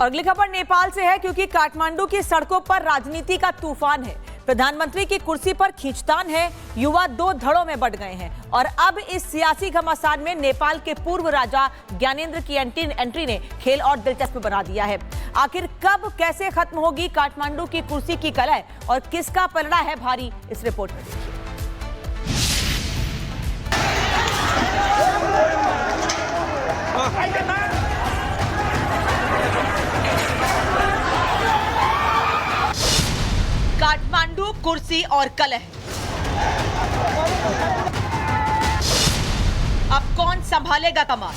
और अगली खबर नेपाल से है, क्योंकि काठमांडू की सड़कों पर राजनीति का तूफान है। प्रधानमंत्री की कुर्सी पर खींचतान है, युवा दो धड़ों में बंट गए हैं और अब इस सियासी घमासान में नेपाल के पूर्व राजा ज्ञानेंद्र की एंट्री ने खेल और दिलचस्प बना दिया है। आखिर कब कैसे खत्म होगी काठमांडू की कुर्सी की कलह और किसका पलड़ा है भारी, इस रिपोर्ट में देखिए। काठमांडू कुर्सी और कलह, अब कौन संभालेगा कमान?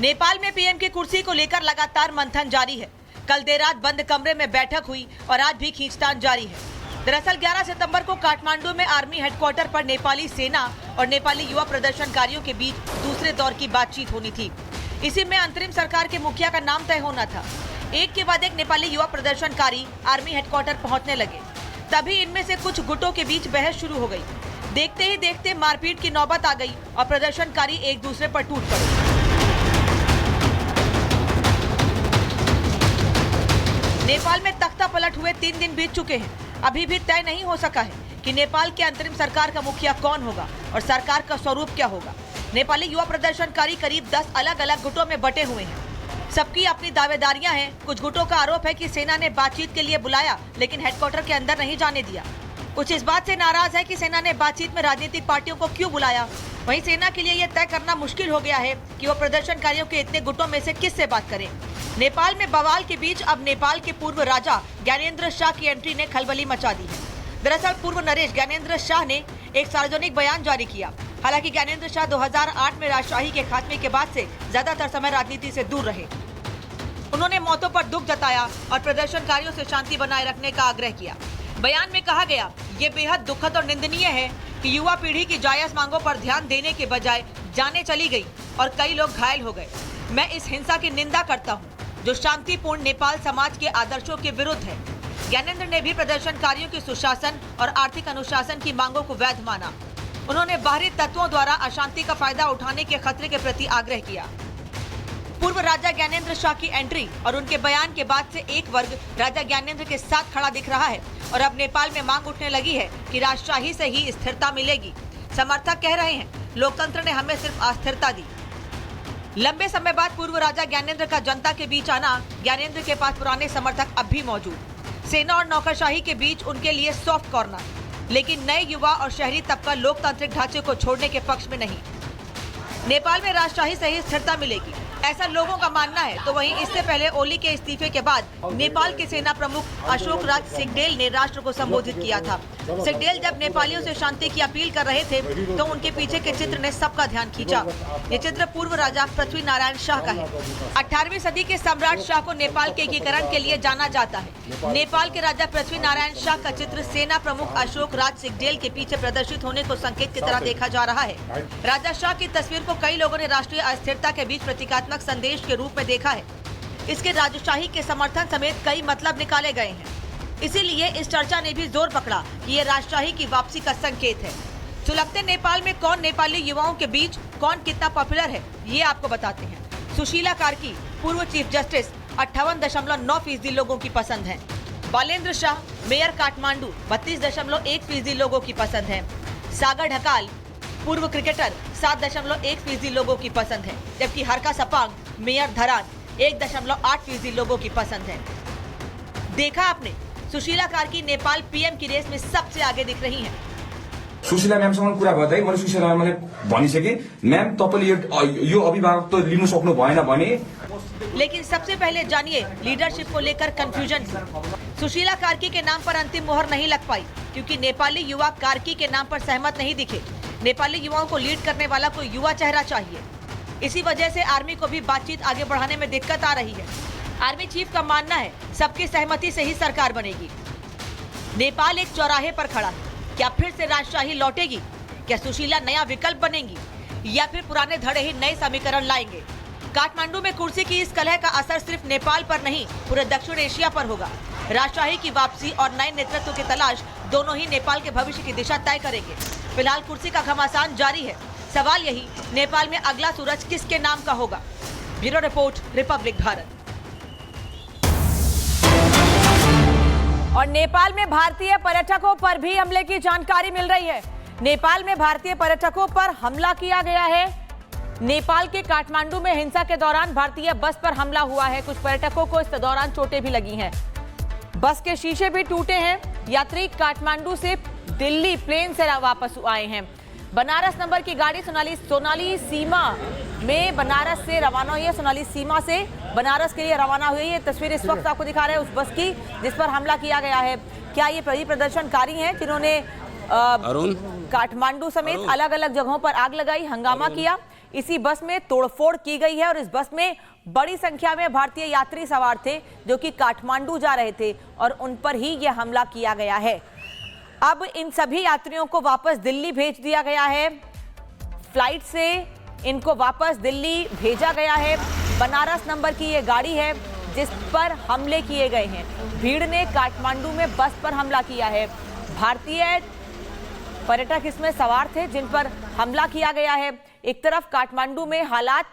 नेपाल में पीएम की कुर्सी को लेकर लगातार मंथन जारी है। कल देर रात बंद कमरे में बैठक हुई और आज भी खींचतान जारी है। दरअसल 11 सितंबर को काठमांडू में आर्मी हेडक्वार्टर पर नेपाली सेना और नेपाली युवा प्रदर्शनकारियों के बीच दूसरे दौर की बातचीत होनी थी। इसी में अंतरिम सरकार के मुखिया का नाम तय होना था। एक के बाद एक नेपाली युवा प्रदर्शनकारी आर्मी हेडक्वार्टर पहुंचने लगे। तभी इनमें से कुछ गुटों के बीच बहस शुरू हो गई। देखते ही देखते मारपीट की नौबत आ गई और प्रदर्शनकारी एक दूसरे पर टूट पड़े। नेपाल में तख्ता पलट हुए 3 दिन बीत चुके हैं। अभी भी तय नहीं हो सका है कि नेपाल के अंतरिम सरकार का मुखिया कौन होगा और सरकार का स्वरूप क्या होगा। नेपाली युवा प्रदर्शनकारी करीब 10 अलग अलग गुटों में बटे हुए हैं। सबकी अपनी दावेदारियां हैं। कुछ गुटों का आरोप है कि सेना ने बातचीत के लिए बुलाया लेकिन हेडक्वार्टर के अंदर नहीं जाने दिया। कुछ इस बात से नाराज है कि सेना ने बातचीत में राजनीतिक पार्टियों को क्यों बुलाया। वहीं सेना के लिए यह तय करना मुश्किल हो गया है कि वो प्रदर्शनकारियों के इतने गुटों में से किससे बात करें। नेपाल में बवाल के बीच अब नेपाल के पूर्व राजा ज्ञानेंद्र शाह की एंट्री ने खलबली मचा दी है। दरअसल पूर्व नरेश ज्ञानेंद्र शाह ने एक सार्वजनिक बयान जारी किया। हालांकि ज्ञानेंद्र शाह 2008 में राजशाही के खात्मे के बाद से ज्यादातर समय राजनीति से दूर रहे। उन्होंने मौतों पर दुख जताया और प्रदर्शनकारियों से शांति बनाए रखने का आग्रह किया। बयान में कहा गया, ये बेहद दुखद और निंदनीय है कि युवा पीढ़ी की जायज मांगों पर ध्यान देने के बजाय जानें चली गई और कई लोग घायल हो गए। मैं इस हिंसा की निंदा करता हूँ जो शांतिपूर्ण नेपाल समाज के आदर्शों के विरुद्ध है। ज्ञानेंद्र ने भी प्रदर्शनकारियों के सुशासन और आर्थिक अनुशासन की मांगों को वैध माना। उन्होंने बाहरी तत्वों द्वारा अशांति का फायदा उठाने के खतरे के प्रति आग्रह किया। पूर्व राजा ज्ञानेंद्र शाह की एंट्री और उनके बयान के बाद से एक वर्ग राजा ज्ञानेंद्र के साथ खड़ा दिख रहा है और अब नेपाल में मांग उठने लगी है कि राजशाही से ही स्थिरता मिलेगी। समर्थक कह रहे हैं, लोकतंत्र ने हमें सिर्फ अस्थिरता दी। लंबे समय बाद पूर्व राजा ज्ञानेंद्र का जनता के बीच आना, ज्ञानेंद्र के पास पुराने समर्थक अब भी मौजूद। सेना और नौकरशाही के बीच उनके लिए सॉफ्ट कॉर्नर, लेकिन नए युवा और शहरी तबका लोकतांत्रिक ढांचे को छोड़ने के पक्ष में नहीं। नेपाल में राजशाही से ही स्थिरता मिलेगी, ऐसा लोगों का मानना है। तो वहीं इससे पहले ओली के इस्तीफे के बाद नेपाल के सेना प्रमुख अशोक राज सिंहदेल ने राष्ट्र को संबोधित किया था। सिंहदेल जब नेपालियों से शांति की अपील कर रहे थे तो उनके पीछे के चित्र ने सबका ध्यान खींचा। ये चित्र पूर्व राजा पृथ्वी नारायण शाह का है। 18वीं सदी के सम्राट शाह को नेपाल के एकीकरण के लिए जाना जाता है। नेपाल के राजा पृथ्वी नारायण शाह का चित्र सेना प्रमुख अशोक राज सिंहदेल के पीछे प्रदर्शित होने को संकेत की तरह देखा जा रहा है। राजा शाह की तस्वीर को कई लोगों ने राष्ट्रीय अस्थिरता के बीच प्रतीकात्मक संदेश के रूप में देखा है। इसके राजशाही के समर्थन समेत कई मतलब निकाले गए हैं। इसीलिए इस चर्चा ने भी जोर पकड़ा कि ये राजशाही की वापसी का संकेत है। सुलगते नेपाल में कौन नेपाली युवाओं के बीच कौन कितना पॉपुलर है, ये आपको बताते हैं। सुशीला कार्की पूर्व चीफ जस्टिस 58.9% लोगों की पसंद है। बालेंद्र शाह मेयर काठमांडू 32.1% लोगों की पसंद है। सागर ढकाल पूर्व क्रिकेटर 7.1% लोगों की पसंद है, जबकि हरका सपांग मेयर धरान 1.8% लोगों की पसंद है। देखा आपने, सुशीला कार्की नेपाल पीएम की रेस में सबसे आगे दिख रही हैं। सुशीला म्यामसँग कुरा गर्दै मैले सुशीला म्यामले भनिसके, म्याम तपाईले यो अभिभावक तो लिनु सक्नु भएन भने। लेकिन सबसे पहले जानिए लीडरशिप को लेकर कंफ्यूजन थी। सुशीला कार्की के नाम पर अंतिम मोहर नहीं लग पाई क्योंकि नेपाली युवा कार्की के नाम पर सहमत नहीं दिखे। नेपाली युवाओं को लीड करने वाला कोई युवा चेहरा चाहिए। इसी वजह से आर्मी को भी बातचीत आगे बढ़ाने में दिक्कत आ रही है। आर्मी चीफ का मानना है सबकी सहमति से ही सरकार बनेगी। नेपाल एक चौराहे पर खड़ा है। क्या फिर से राजशाही लौटेगी? क्या सुशीला नया विकल्प बनेंगी या फिर पुराने धड़े ही नए समीकरण लाएंगे? काठमांडू में कुर्सी की इस कलह का असर सिर्फ नेपाल पर नहीं, पूरे दक्षिण एशिया पर होगा। राजशाही की वापसी और नए नेतृत्व की तलाश दोनों ही नेपाल के भविष्य की दिशा तय करेंगे। फिलहाल कुर्सी का घमासान जारी है। सवाल यही, नेपाल में अगला सूरज किसके नाम का होगा? Bureau report, Republic Bharat. और नेपाल में भारतीय पर्यटकों पर भी हमले की जानकारी मिल रही है। नेपाल में भारतीय पर्यटकों पर हमला किया गया है। नेपाल के काठमांडू में हिंसा के दौरान भारतीय बस पर हमला हुआ है। कुछ पर्यटकों को इस दौरान चोटें भी लगी हैं। बस के शीशे भी टूटे हैं। यात्री काठमांडू से दिल्ली प्लेन से वापस आए हैं। बनारस नंबर की गाड़ी सोनाली सीमा में बनारस से रवाना हुई है। सोनाली सीमा से बनारस के लिए रवाना हुई है। ये तस्वीर इस वक्त आपको दिखा रहे हैं उस बस की जिस पर हमला किया गया है। क्या ये प्रदर्शनकारी हैं जिन्होंने काठमांडू समेत अलग अलग जगहों पर आग लगाई, हंगामा किया? इसी बस में तोड़फोड़ की गई है और इस बस में बड़ी संख्या में भारतीय यात्री सवार थे जो कि काठमांडू जा रहे थे और उन पर ही यह हमला किया गया है। अब इन सभी यात्रियों को वापस दिल्ली भेज दिया गया है। फ्लाइट से इनको वापस दिल्ली भेजा गया है। बनारस नंबर की ये गाड़ी है जिस पर हमले किए गए हैं। भीड़ ने काठमांडू में बस पर हमला किया है। भारतीय पर्यटक इसमें सवार थे जिन पर हमला किया गया है। एक तरफ काठमांडू में हालात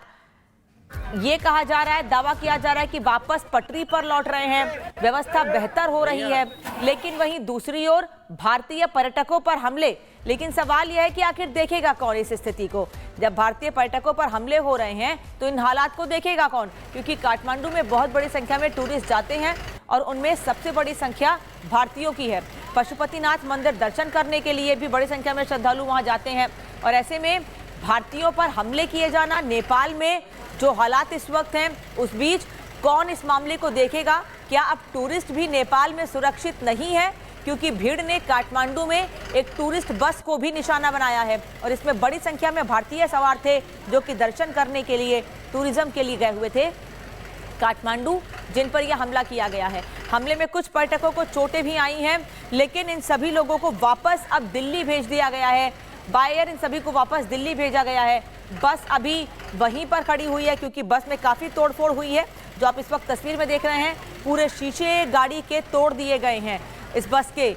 ये कहा जा रहा है, दावा किया जा रहा है कि वापस पटरी पर लौट रहे हैं, व्यवस्था बेहतर हो रही है, लेकिन वहीं दूसरी ओर भारतीय पर्यटकों पर हमले। लेकिन सवाल यह है कि आखिर देखेगा कौन इस स्थिति को? जब भारतीय पर्यटकों पर हमले हो रहे हैं तो इन हालात को देखेगा कौन? क्योंकि काठमांडू में बहुत बड़ी संख्या में टूरिस्ट जाते हैं और उनमें सबसे बड़ी संख्या भारतीयों की है। पशुपतिनाथ मंदिर दर्शन करने के लिए भी बड़ी संख्या में श्रद्धालु वहां जाते हैं और ऐसे में भारतीयों पर हमले किए जाना, नेपाल में जो हालात इस वक्त हैं उस बीच कौन इस मामले को देखेगा? क्या अब टूरिस्ट भी नेपाल में सुरक्षित नहीं है? क्योंकि भीड़ ने काठमांडू में एक टूरिस्ट बस को भी निशाना बनाया है और इसमें बड़ी संख्या में भारतीय सवार थे जो कि दर्शन करने के लिए, टूरिज्म के लिए गए हुए थे काठमांडू, जिन पर यह हमला किया गया है। हमले में कुछ पर्यटकों को चोटें भी आई हैं, लेकिन इन सभी लोगों को वापस अब दिल्ली भेज दिया गया है। बाय एयर इन सभी को वापस दिल्ली भेजा गया है। बस अभी वहीं पर खड़ी हुई है क्योंकि बस में काफ़ी तोड़फोड़ हुई है। जो आप इस वक्त तस्वीर में देख रहे हैं, पूरे शीशे गाड़ी के तोड़ दिए गए हैं। इस बस के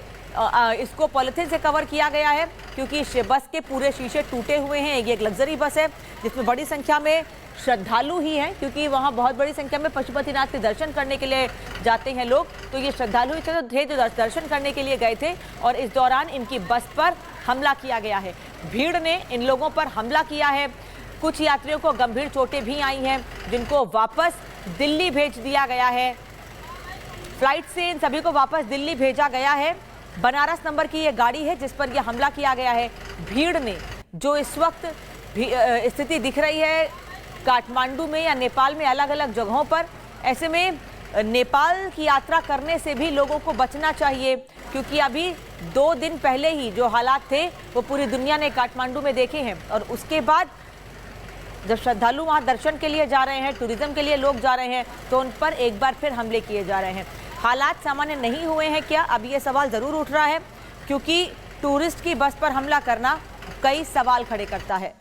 इसको पॉलिथीन से कवर किया गया है क्योंकि बस के पूरे शीशे टूटे हुए हैं। ये एक लग्जरी बस है जिसमें बड़ी संख्या में श्रद्धालु ही हैं क्योंकि वहाँ बहुत बड़ी संख्या में पशुपतिनाथ के दर्शन करने के लिए जाते हैं लोग। तो ये श्रद्धालु ही थे जो दर्शन करने के लिए गए थे और इस दौरान इनकी बस पर हमला किया गया है। भीड़ ने इन लोगों पर हमला किया है। कुछ यात्रियों को गंभीर चोटें भी आई हैं जिनको वापस दिल्ली भेज दिया गया है। फ्लाइट से इन सभी को वापस दिल्ली भेजा गया है। बनारस नंबर की ये गाड़ी है जिस पर यह हमला किया गया है। भीड़ ने जो इस वक्त स्थिति दिख रही है काठमांडू में या नेपाल में अलग अलग जगहों पर, ऐसे में नेपाल की यात्रा करने से भी लोगों को बचना चाहिए क्योंकि अभी 2 दिन पहले ही जो हालात थे वो पूरी दुनिया ने काठमांडू में देखे हैं और उसके बाद जब श्रद्धालु वहां दर्शन के लिए जा रहे हैं, टूरिज्म के लिए लोग जा रहे हैं, तो उन पर एक बार फिर हमले किए जा रहे हैं। हालात सामान्य नहीं हुए हैं क्या? अब ये सवाल ज़रूर उठ रहा है क्योंकि टूरिस्ट की बस पर हमला करना कई सवाल खड़े करता है।